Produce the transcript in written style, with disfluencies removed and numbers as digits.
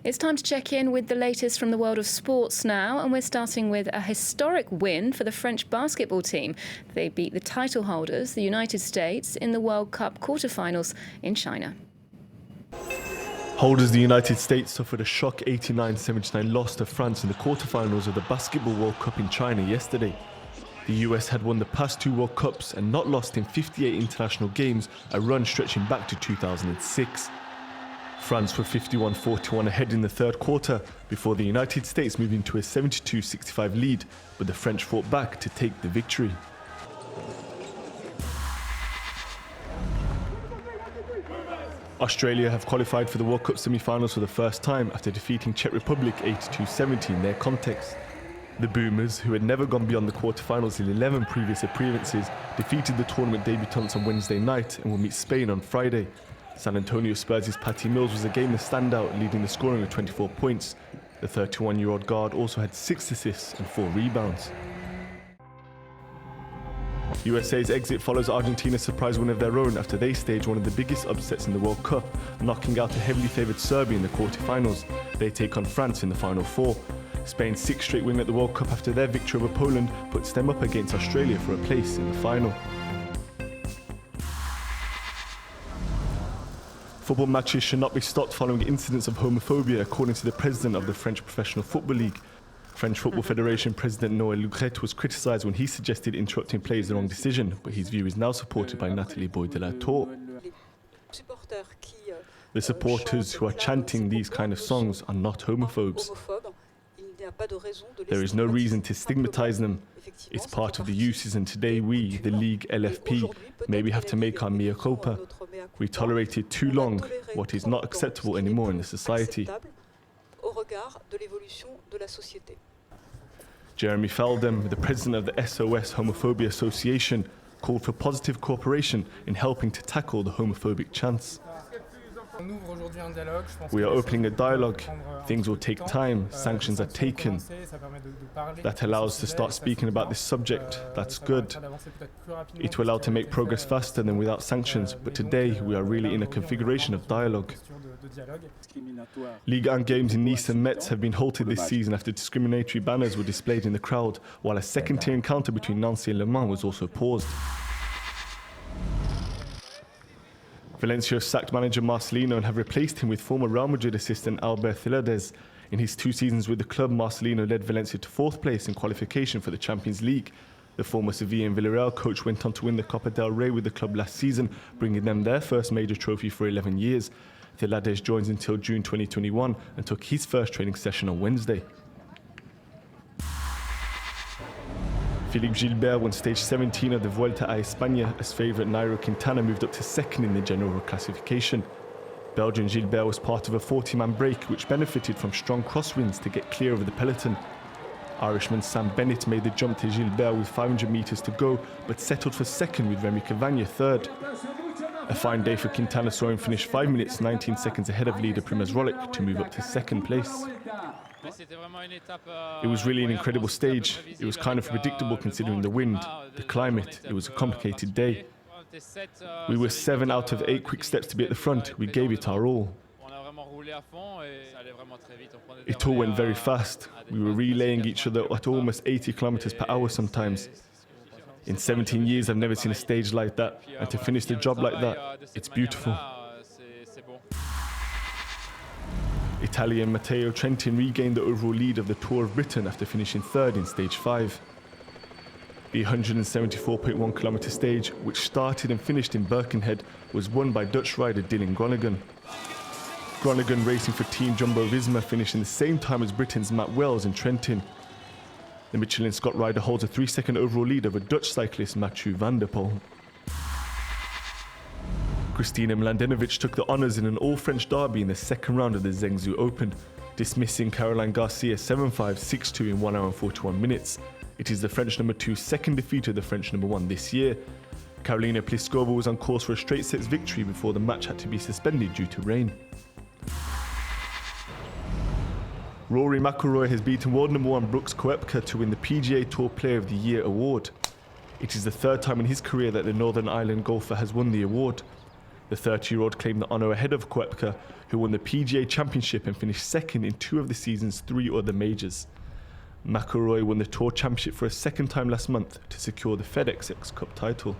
It's time to check in with the latest from the world of sports now, and we're starting with a historic win for the French basketball team. They beat the title holders, the United States, in the World Cup quarterfinals in China. Holders the United States suffered a shock 89-79 loss to France in the quarterfinals of the Basketball World Cup in China yesterday. The US had won the past two World Cups and not lost in 58 international games, a run stretching back to 2006. France were 51-41 ahead in the third quarter before the United States moved into a 72-65 lead, but the French fought back to take the victory. Australia have qualified for the World Cup semi-finals for the first time after defeating Czech Republic 82-70 in their context. The Boomers, who had never gone beyond the quarterfinals in 11 previous appearances, defeated the tournament debutants on Wednesday night and will meet Spain on Friday. San Antonio Spurs' Patty Mills was again the standout, leading the scoring with 24 points. The 31-year-old guard also had 6 assists and 4 rebounds. USA's exit follows Argentina's surprise win of their own after they staged one of the biggest upsets in the World Cup, knocking out a heavily favoured Serbia in the quarterfinals. They take on France in the Final Four. Spain's 6th straight win at the World Cup after their victory over Poland puts them up against Australia for a place in the final. Football matches should not be stopped following incidents of homophobia, according to the president of the French Professional Football League. French Football Federation President Noël Le Graët was criticised when he suggested interrupting play is the wrong decision, but his view is now supported by Nathalie Boy de la Tour. The supporters who are chanting these kind of songs are not homophobes. There is no reason to stigmatise them. It's part of the uses, and today we, the League LFP, maybe have to make our mea culpa. We tolerated too long what is not acceptable anymore in the society. Jeremy Feldem, the president of the SOS Homophobia Association, called for positive cooperation in helping to tackle the homophobic chants. We are opening a dialogue. Things will take time. Sanctions are taken. That allows us to start speaking about this subject. That's good. It will allow to make progress faster than without sanctions, but today we are really in a configuration of dialogue. Ligue 1 games in Nice and Metz have been halted this season after discriminatory banners were displayed in the crowd, while a second-tier encounter between Nancy and Le Mans was also paused. Valencia sacked manager Marcelino and have replaced him with former Real Madrid assistant Albert Celades. In his 2 seasons with the club, Marcelino led Valencia to 4th place in qualification for the Champions League. The former Sevilla and Villarreal coach went on to win the Copa del Rey with the club last season, bringing them their first major trophy for 11 years. Celades joins until June 2021 and took his first training session on Wednesday. Philippe Gilbert won stage 17 of the Vuelta a España as favourite Nairo Quintana moved up to 2nd in the general classification. Belgian Gilbert was part of a 40-man break which benefited from strong crosswinds to get clear of the peloton. Irishman Sam Bennett made the jump to Gilbert with 500 metres to go, but settled for 2nd with Remy Cavagna 3rd. A fine day for Quintana saw him finish 5 minutes 19 seconds ahead of leader Primož Roglič to move up to 2nd place. It was really an incredible stage. It was kind of predictable considering the wind, the climate. It was a complicated day. We were 7 out of 8 quick steps to be at the front. We gave it our all. It all went very fast. We were relaying each other at almost 80 kilometers per hour sometimes. In 17 years, I've never seen a stage like that. And to finish the job like that, it's beautiful. Italian Matteo Trentin regained the overall lead of the Tour of Britain after finishing 3rd in stage 5. The 174.1 kilometre stage, which started and finished in Birkenhead, was won by Dutch rider Dylan Groningen. Groningen, racing for Team Jumbo-Visma, finishing the same time as Britain's Matt Wells in Trentin. The Michelin Scott rider holds a 3-second overall lead over Dutch cyclist Mathieu van der Poel. Kristina Mladenovic took the honours in an all-French derby in the 2nd round of the Zhengzhou Open, dismissing Caroline Garcia 7-5, 6-2 in 1 hour and 41 minutes. It is the French number 2's 2nd defeat of the French number 1 this year. Karolina Pliskova was on course for a straight sets victory before the match had to be suspended due to rain. Rory McIlroy has beaten world number 1 Brooks Koepka to win the PGA Tour Player of the Year award. It is the 3rd time in his career that the Northern Ireland golfer has won the award. The 30-year-old claimed the honour ahead of Koepka, who won the PGA Championship and finished second in 2 of the season's 3 other majors. McIlroy won the Tour Championship for a second time last month to secure the FedEx Cup title.